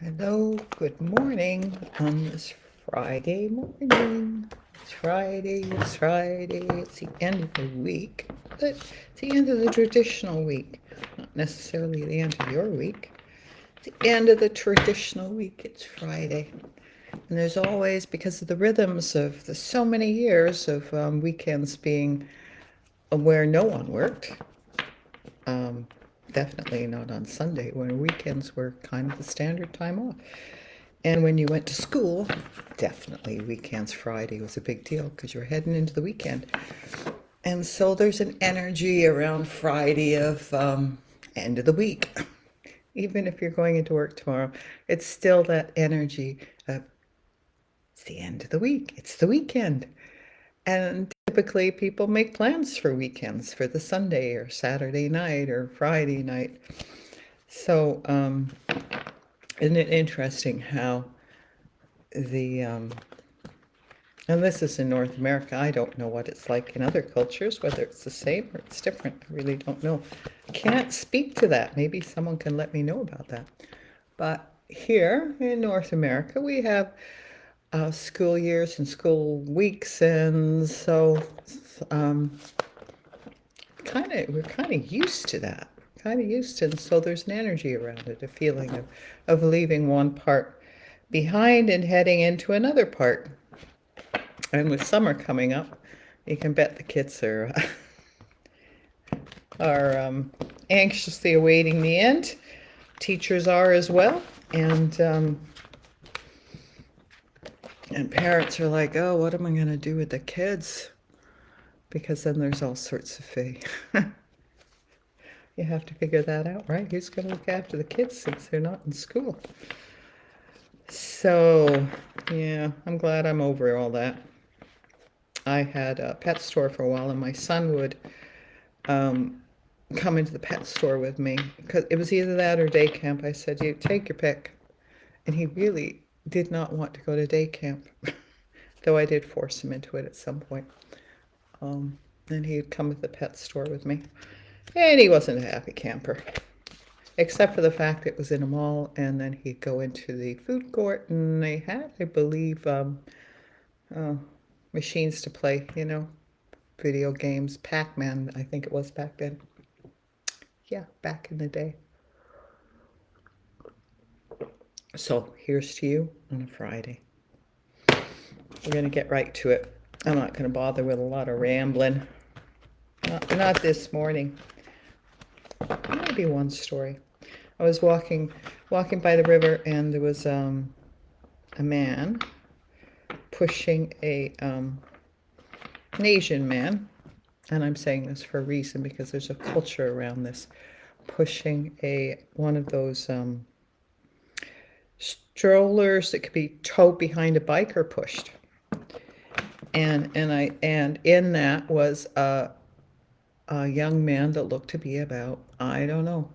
Hello, good morning on this Friday morning. It's Friday, it's Friday, it's the end of the week, but it's the end of the traditional week. Not necessarily the end of your week. It's the end of the traditional week, it's Friday. And there's always, because of the rhythms of the so many years of weekends being where no one worked, definitely not on Sunday, when weekends were kind of the standard time off. And when you went to school, definitely weekends, Friday was a big deal because you're heading into the weekend. And so there's an energy around Friday of end of the week. Even if you're going into work tomorrow, it's still that energy of it's the end of the week, it's the weekend. And typically people make plans for weekends for the Sunday or Saturday night or Friday night. So, isn't it interesting how and this is in North America. I don't know what it's like in other cultures, whether it's the same or it's different. I really don't know. Can't speak to that. Maybe someone can let me know about that. But here in North America, we have school years and school weeks, and so we're kind of used to that. Kind of used to, and so there's an energy around it, a feeling of leaving one part behind and heading into another part. And with summer coming up, you can bet the kids are anxiously awaiting the end. Teachers are as well, and parents are like, "Oh, what am I going to do with the kids?" Because then there's all sorts of fee. You have to figure that out, right? Who's going to look after the kids since they're not in school? So, yeah, I'm glad I'm over all that. I had a pet store for a while, and my son would come into the pet store with me because it was either that or day camp. I said, "You take your pick," and he really did not want to go to day camp, though I did force him into it at some point. And he'd come to the pet store with me, and he wasn't a happy camper, except for the fact it was in a mall, and then he'd go into the food court, and they had, I believe, machines to play, video games. Pac-Man, I think it was back then. Yeah, back in the day. So here's to you on a Friday. We're going to get right to it. I'm not going to bother with a lot of rambling. Not this morning. Maybe one story. I was walking by the river, and there was a man pushing an Asian man, and I'm saying this for a reason because there's a culture around this, pushing one of those strollers that could be towed behind a bike or pushed. And in that was a young man that looked to be about, I don't know,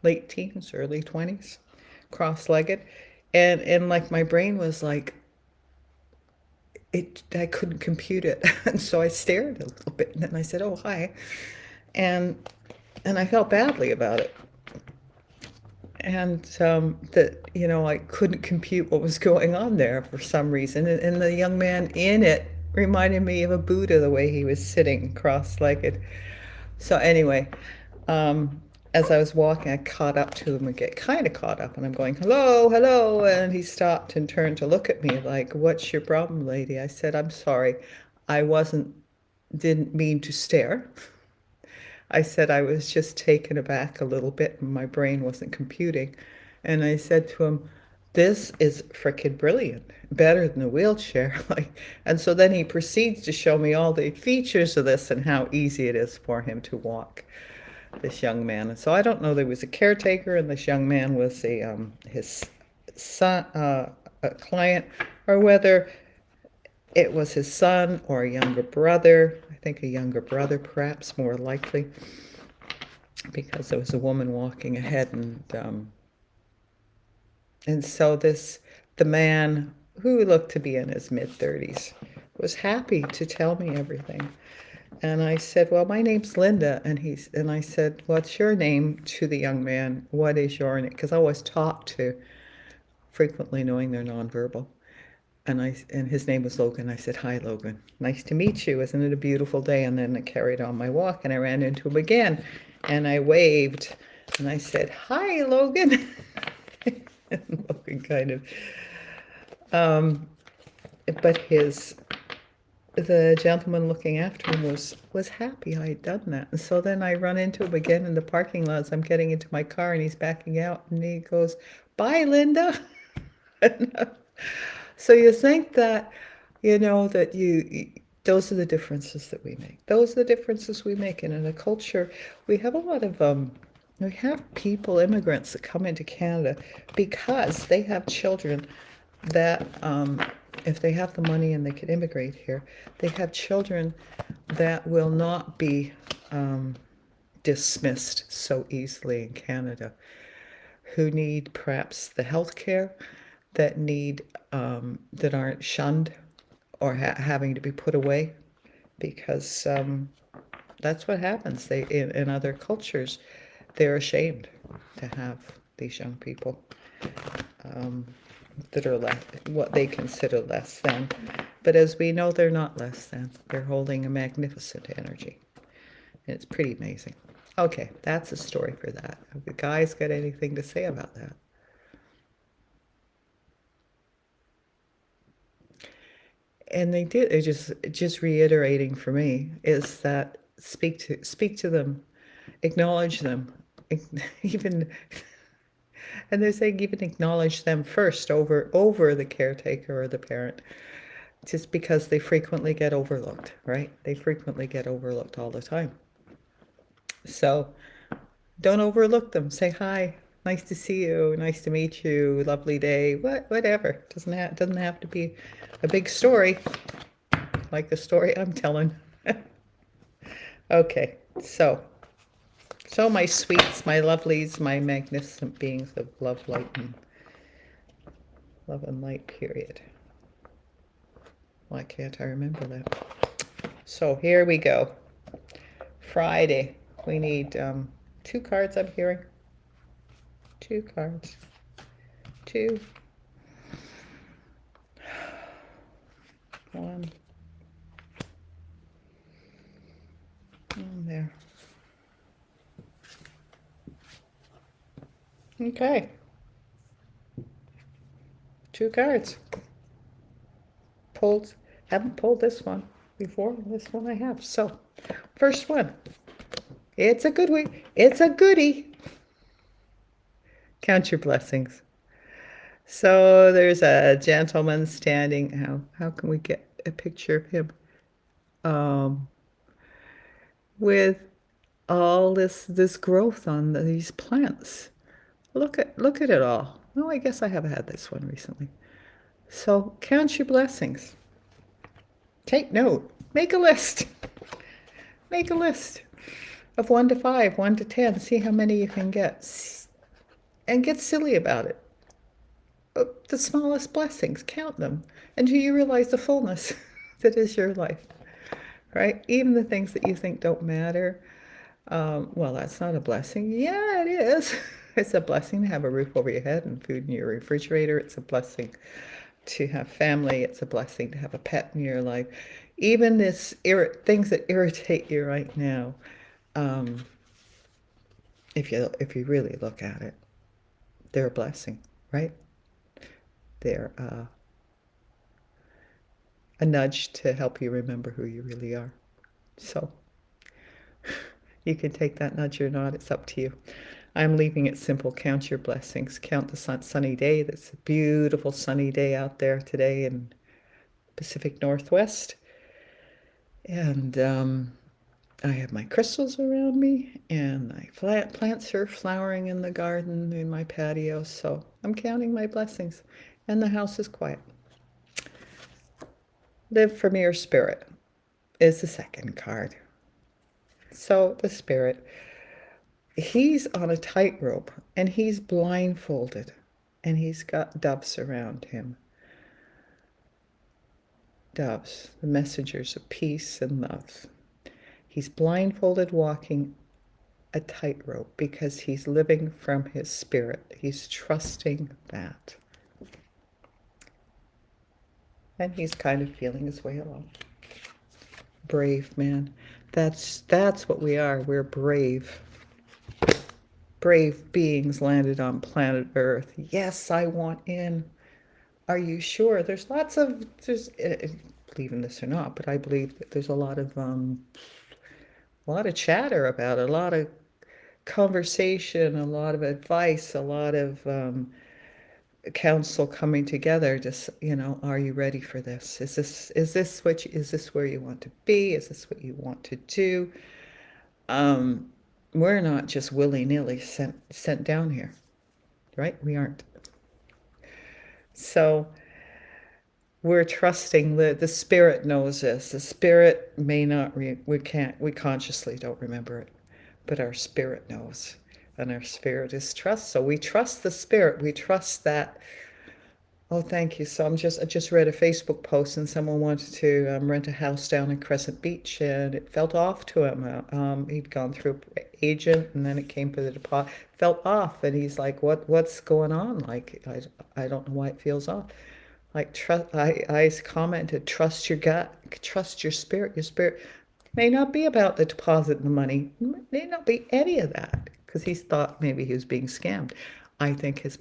late teens, early 20s, cross-legged. And like my brain was like, I couldn't compute it. And so I stared a little bit, and then I said, "Oh, hi." And I felt badly about it. And I couldn't compute what was going on there for some reason. And the young man in it reminded me of a Buddha, the way he was sitting cross-legged. So anyway, as I was walking, I caught up to him and get kind of caught up, and I'm going, "Hello, hello," and he stopped and turned to look at me like, "What's your problem, lady?" I said, "I'm sorry, I didn't mean to stare." I said I was just taken aback a little bit and my brain wasn't computing. And I said to him, "This is frickin' brilliant, better than a wheelchair." And so then he proceeds to show me all the features of this and how easy it is for him to walk, this young man. And so I don't know, there was a caretaker, and this young man was his son, a client, or whether it was his son or a younger brother. I think a younger brother, perhaps more likely, because there was a woman walking ahead, and so the man, who looked to be in his mid-30s, was happy to tell me everything. And I said, "Well, my name's Linda." And I said, "What's your name?" to the young man. "What is your name?" Because I always talk to frequently knowing they're nonverbal. And his name was Logan. I said, "Hi, Logan. Nice to meet you. Isn't it a beautiful day?" And then I carried on my walk, and I ran into him again, and I waved, and I said, "Hi, Logan." And Logan kind of, but his the gentleman looking after him was happy I had done that. And so then I run into him again in the parking lot as I'm getting into my car, and he's backing out, and he goes, "Bye, Linda." So you think that, that those are the differences that we make. Those are the differences we make. And in a culture, we have a lot of, we have people, immigrants that come into Canada because they have children that, if they have the money and they can immigrate here, they have children that will not be dismissed so easily in Canada, who need perhaps the health care, that aren't shunned or having to be put away, because that's what happens. In other cultures, they're ashamed to have these young people that are what they consider less than. But as we know, they're not less than. They're holding a magnificent energy. And it's pretty amazing. Okay, that's a story for that. Have the guys got anything to say about that? And they did. It just reiterating for me is that speak to them, acknowledge them, even, and they're saying even acknowledge them first over the caretaker or the parent, just because they frequently get overlooked, right? They frequently get overlooked all the time. So don't overlook them. Say hi. Nice to see you. Nice to meet you. Lovely day. Whatever. Doesn't have to be a big story like the story I'm telling. Okay, so my sweets, my lovelies, my magnificent beings of love and light, period. Why can't I remember that? So here we go. Friday. We need 2 cards, I'm hearing. 2 cards. 2. 1. There. Okay. 2 cards. Haven't pulled this one before. This one I have. So, first one. It's a good one. It's a goodie. Count your blessings. So there's a gentleman standing. How can we get a picture of him? With all this growth on these plants. Look at it all. Oh, I guess I have had this one recently. So count your blessings. Take note. Make a list. Make a list of 1 to 5, 1 to 10. See how many you can get. And get silly about it. The smallest blessings, count them until you realize the fullness that is your life, right? Even the things that you think don't matter. Well, that's not a blessing. Yeah, it is. It's a blessing to have a roof over your head and food in your refrigerator. It's a blessing to have family. It's a blessing to have a pet in your life. Even things that irritate you right now, if you really look at it, they're a blessing, right? They're a nudge to help you remember who you really are. So you can take that nudge or not. It's up to you. I'm leaving it simple. Count your blessings. Count the sunny day. That's a beautiful sunny day out there today in Pacific Northwest. And I have my crystals around me, and my plants are flowering in the garden in my patio. So I'm counting my blessings, and the house is quiet. Live from your spirit is the second card. So the spirit, he's on a tightrope, and he's blindfolded, and he's got doves around him. Doves, the messengers of peace and love. He's blindfolded, walking a tightrope because he's living from his spirit. He's trusting that. And he's kind of feeling his way along. Brave, man. That's what we are. We're brave. Brave beings landed on planet Earth. Yes, I want in. Are you sure? There's believe in this or not, but I believe that there's a lot of chatter about it, a lot of conversation, a lot of advice, a lot of council coming together. Just, are you ready for this? Is this where you want to be? Is this what you want to do? Um, we're not just willy-nilly sent down here, right? We aren't. So we're trusting the spirit knows this. The spirit may not we consciously don't remember it, but our spirit knows, and our spirit is trust. So we trust the spirit. We trust that. Oh, thank you. So I just read a Facebook post, and someone wanted to rent a house down in Crescent Beach, and it felt off to him. He'd gone through an agent, and then it came to the deposit. Felt off, and he's like, what's going on? Like, I don't know why it feels off. Like, I commented, trust your gut, trust your spirit. Your spirit may not be about the deposit and the money, may not be any of that, because he thought maybe he was being scammed. I think his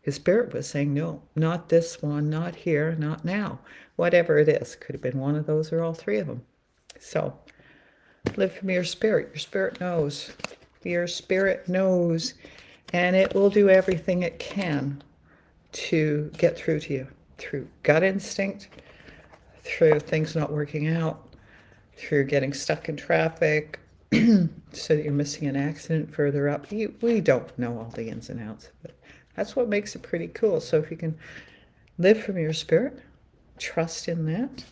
spirit was saying, no, not this one, not here, not now. Whatever it is, could have been one of those or all three of them. So live from your spirit. Your spirit knows. Your spirit knows, and it will do everything it can to get through to you through gut instinct, through things not working out, through getting stuck in traffic, so that you're missing an accident further up. We don't know all the ins and outs of it. That's what makes it pretty cool. So if you can live from your spirit, trust in that,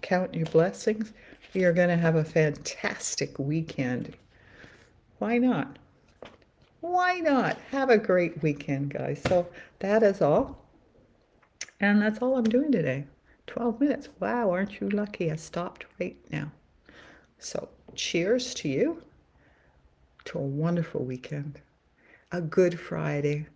count your blessings, you're going to have a fantastic weekend. Why not? Why not? Have a great weekend, guys. So that is all. And that's all I'm doing today. 12 minutes. Wow, aren't you lucky? I stopped right now. So cheers to you, to a wonderful weekend, a good Friday.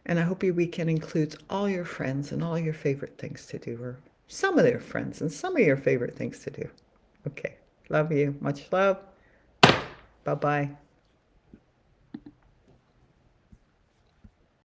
And I hope your weekend includes all your friends and all your favorite things to do, or some of their friends and some of your favorite things to do. Okay. Love you. Much love. Bye-bye.